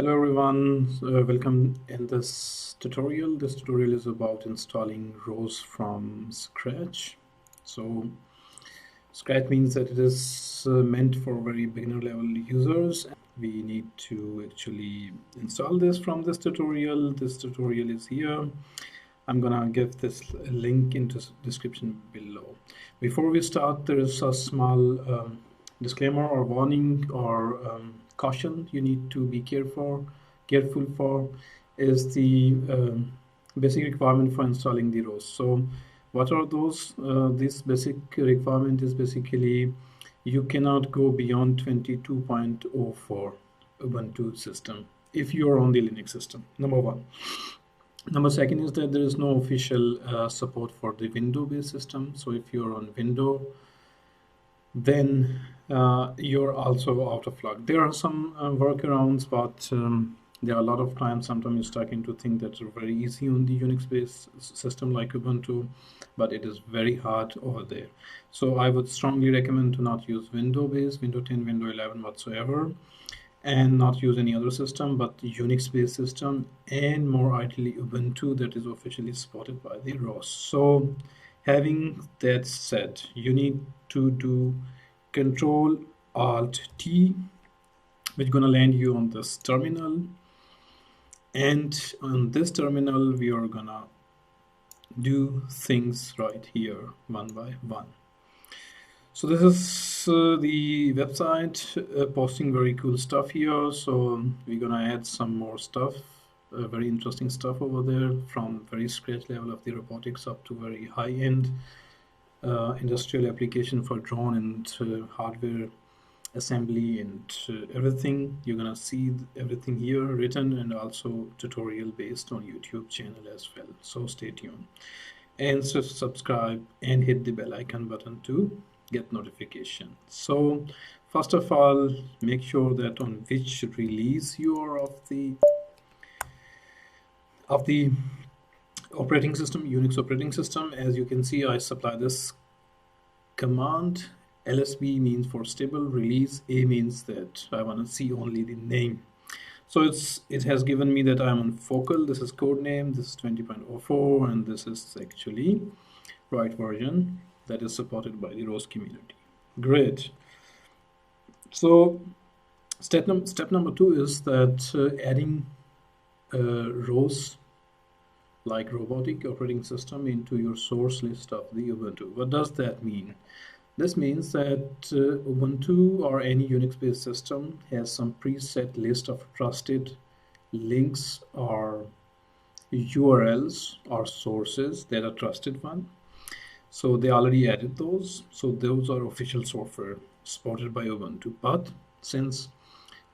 Hello everyone, welcome in this tutorial. This tutorial is about installing ROS from scratch. So scratch means that it is meant for very beginner level users. We need to actually install this from this tutorial. This tutorial is here. I'm gonna give this link into description below. Before we start, there is a small disclaimer or warning or caution you need to be careful for is the basic requirement for installing the ROS. So what are those? This basic requirement is basically you cannot go beyond 22.04 Ubuntu system if you are on the Linux system, number one. Number second is that there is no official support for the Windows-based system. So if you're on Windows, then you're also out of luck. There are some workarounds, but there are a lot of times, sometimes you're starting to think that it's very easy on the Unix-based system like Ubuntu, but it is very hard over there. So I would strongly recommend to not use Windows-based, Windows 10, Windows 11 whatsoever, and not use any other system but Unix-based system, and more ideally Ubuntu that is officially supported by the ROS. So having that said, you need to do Control Alt T, which is gonna land you on this terminal, and on this terminal we are gonna do things right here one by one. So this is the website posting very cool stuff here. So we're gonna add some more stuff, very interesting stuff over there, from very scratch level of the robotics up to very high-end industrial application for drone and hardware assembly and everything. You're gonna see everything here written, and also tutorial based on YouTube channel as well. So stay tuned and subscribe and hit the bell icon button to get notification. So first of all, make sure that on which release you are of the operating system, Unix operating system. As you can see, I supply this command. LSB means for stable, release A means that I want to see only the name. So it has given me that I'm on focal. This is code name, this is 20.04, and this is actually right version that is supported by the ROS community. Great. So step number 2 is that adding ROS like robotic operating system into your source list of the Ubuntu. What does that mean? This means that Ubuntu or any Unix-based system has some preset list of trusted links or URLs or sources that are trusted one. So they already added those. So those are official software supported by Ubuntu. But since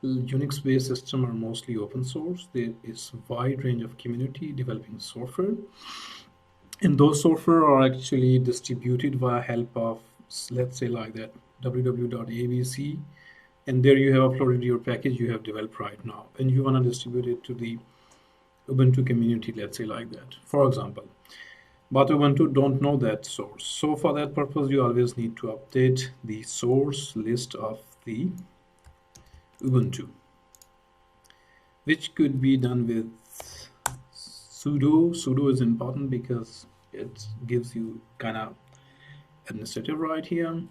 Unix-based systems are mostly open source, there is a wide range of community developing software. And those software are actually distributed via help of, let's say like that, www.abc. And there you have uploaded your package you have developed right now. And you want to distribute it to the Ubuntu community, let's say like that, for example. But Ubuntu don't know that source. So for that purpose, you always need to update the source list of the Ubuntu, which could be done with sudo. Sudo is important because it gives you kind of administrative right here.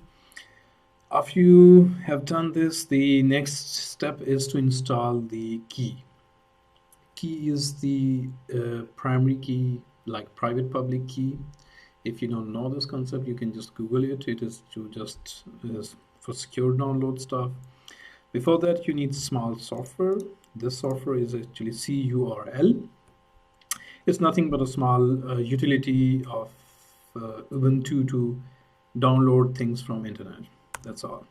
After you have done this, the next step is to install the key. Key is the primary key, like private public key. If you don't know this concept, you can just Google it. It is to just for secure download stuff. Before that, you need small software. This software is actually CURL. It's nothing but a small utility of Ubuntu to download things from internet. That's all.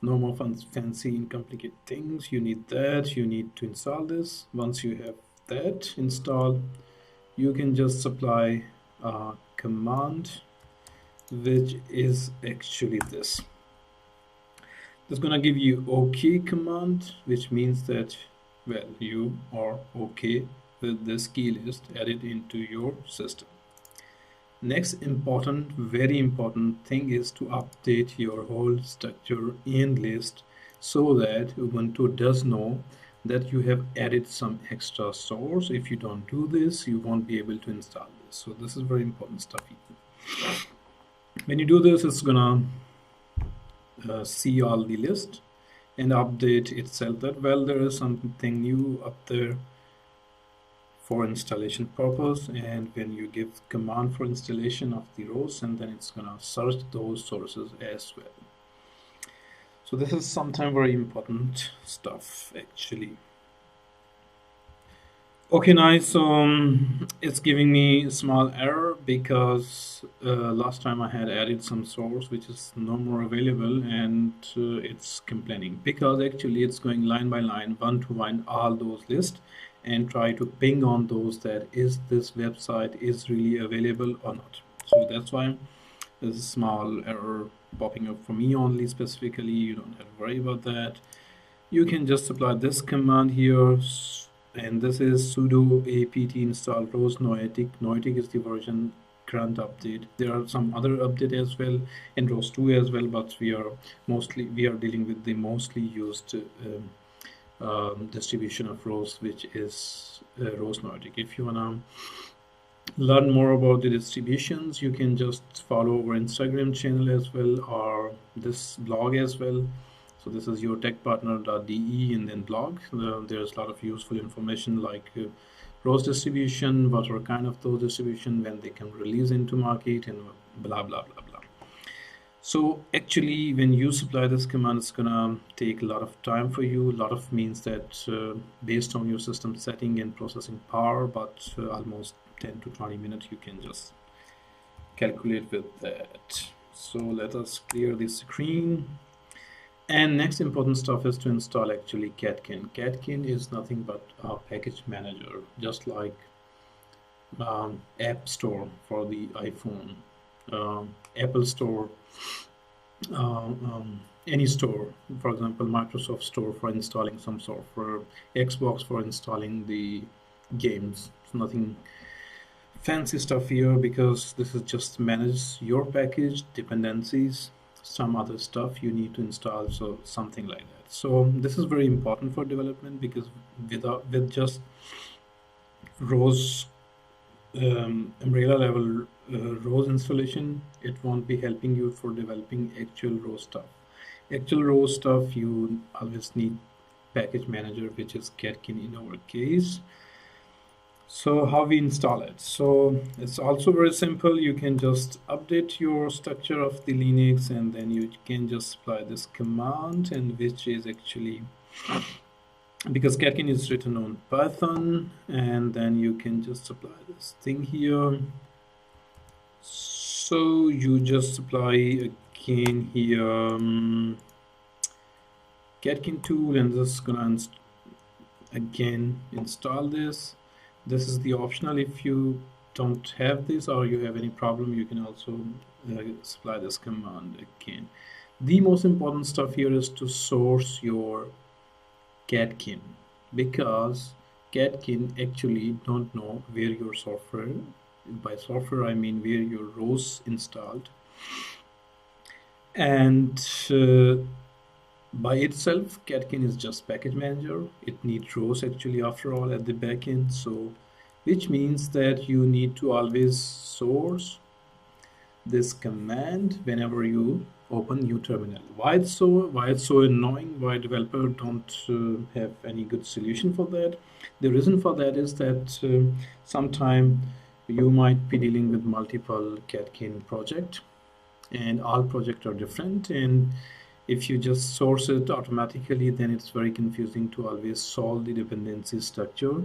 No more fancy and complicated things. You need that. You need to install this. Once you have that installed, you can just supply a command, which is actually this. It's gonna give you OK command, which means that, well, you are okay with this key list added into your system. Next important, very important thing is to update your whole structure and list so that Ubuntu does know that you have added some extra source. If you don't do this, you won't be able to install this. So this is very important stuff. When you do this, it's gonna see all the list and update itself that, well, there is something new up there for installation purpose. And when you give command for installation of the ROS, and then it's gonna search those sources as well. So this is sometimes very important stuff actually. Okay, nice. So it's giving me a small error because last time I had added some source which is no more available, and it's complaining because actually it's going line by line, one to one, all those lists, and try to ping on those that is this website is really available or not. So that's why there's a small error popping up for me only specifically. You don't have to worry about that. You can just apply this command here, and this is sudo apt install ROS Noetic. Noetic is the version current update. There are some other update as well in ROS 2 as well, but we are dealing with the mostly used distribution of ROS, which is ROS Noetic. If you wanna learn more about the distributions, you can just follow our Instagram channel as well, or this blog as well. So this is yourtechpartner.de and then blog. There's a lot of useful information like ROS distribution, what are kind of those distribution, when they can release into market, and blah blah blah blah. So actually when you supply this command, it's gonna take a lot of time for you. A lot of means that based on your system setting and processing power, but almost 10 to 20 minutes you can just calculate with that. So let us clear the screen. And next important stuff is to install actually catkin. Catkin is nothing but a package manager, just like App Store for the iPhone, Apple Store, any store, for example, Microsoft Store for installing some software, Xbox for installing the games. It's nothing fancy stuff here because this is just manage your package, dependencies, some other stuff you need to install, so something like that. So this is very important for development because with just ROS umbrella level ROS installation, it won't be helping you for developing actual ROS stuff. Actual ROS stuff you always need package manager, which is catkin in our case. So how we install it? So it's also very simple. You can just update your structure of the Linux, and then you can just apply this command, and which is actually, because catkin is written on Python, and then you can just apply this thing here. So you just apply again here catkin tool, and this is gonna again install this. This is the optional. If you don't have this or you have any problem, you can also supply this command again. The most important stuff here is to source your catkin, because catkin actually don't know where your software, by software I mean where your ROS installed, and by itself catkin is just package manager. It needs ROS actually after all at the backend, so which means that you need to always source this command whenever you open new terminal. Why it's so annoying? Why developer don't have any good solution for that? The reason for that is that sometime you might be dealing with multiple catkin project, and all projects are different, and if you just source it automatically, then it's very confusing to always solve the dependency structure.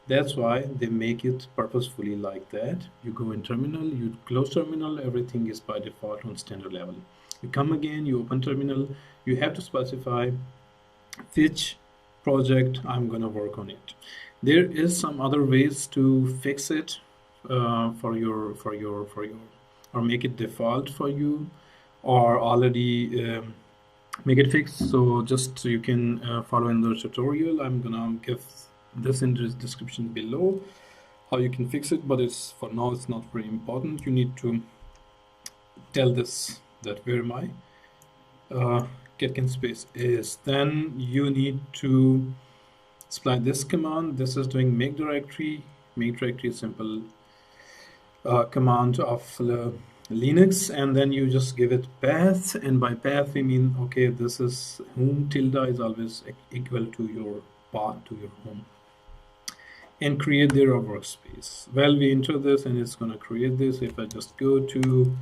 That's why they make it purposefully like that. You go in terminal, you close terminal, everything is by default on standard level. You come again, you open terminal, you have to specify which project I'm gonna work on it. There is some other ways to fix it for your or make it default for you, or already make it fixed. So just you can follow in the tutorial. I'm gonna give this in the description below how you can fix it, but it's for now it's not very important. You need to tell this that where my catkin space is. Then you need to apply this command. This is doing make directory. Make directory is simple command of Linux, and then you just give it path, and by path we mean, okay, this is home tilde is always equal to your path to your home, and create their workspace. Well, we enter this and it's gonna create this. If I just go to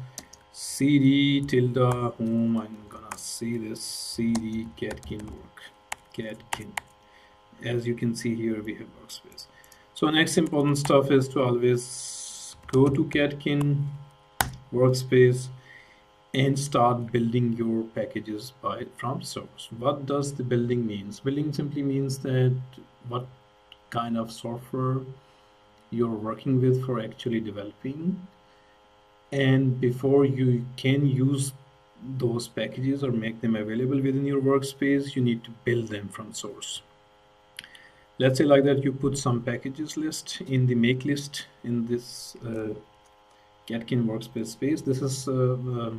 cd tilde home, I'm gonna see this cd catkin work, catkin. As you can see here, we have workspace. So next important stuff is to always go to catkin workspace and start building your packages from source. What does the building means? Building simply means that what kind of software you're working with for actually developing, and before you can use those packages or make them available within your workspace, you need to build them from source. Let's say like that you put some packages list in the make list in this catkin workspace space. This is a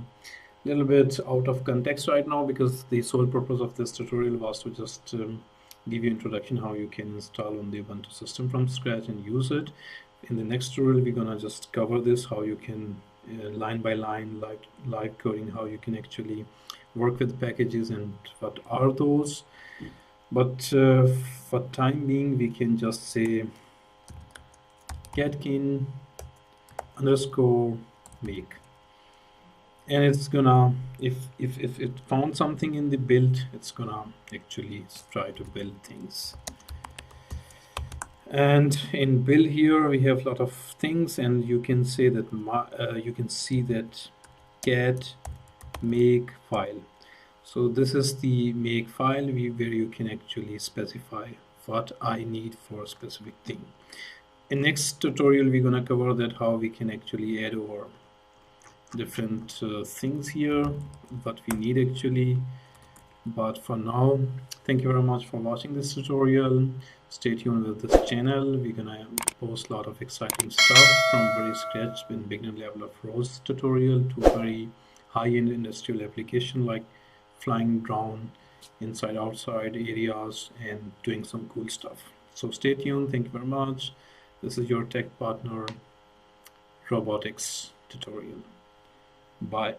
little bit out of context right now, because the sole purpose of this tutorial was to just give you introduction how you can install on the Ubuntu system from scratch and use it. In the next tutorial, we're gonna just cover this, how you can line by line, like live coding, how you can actually work with packages and what are those. But for time being, we can just say catkin underscore make, and it's gonna, if it found something in the build, it's gonna actually try to build things. And in build here we have a lot of things, and you can say that you can see that cat make file. So this is the make file where you can actually specify what I need for a specific thing. In next tutorial, we're gonna cover that how we can actually add over different things here, what we need actually. But for now, thank you very much for watching this tutorial. Stay tuned with this channel. We're gonna post a lot of exciting stuff, from very scratch in beginner level of ROS tutorial to very high-end industrial application like flying drone inside outside areas and doing some cool stuff. So stay tuned. Thank you very much. This is your tech partner, Robotics tutorial. Bye.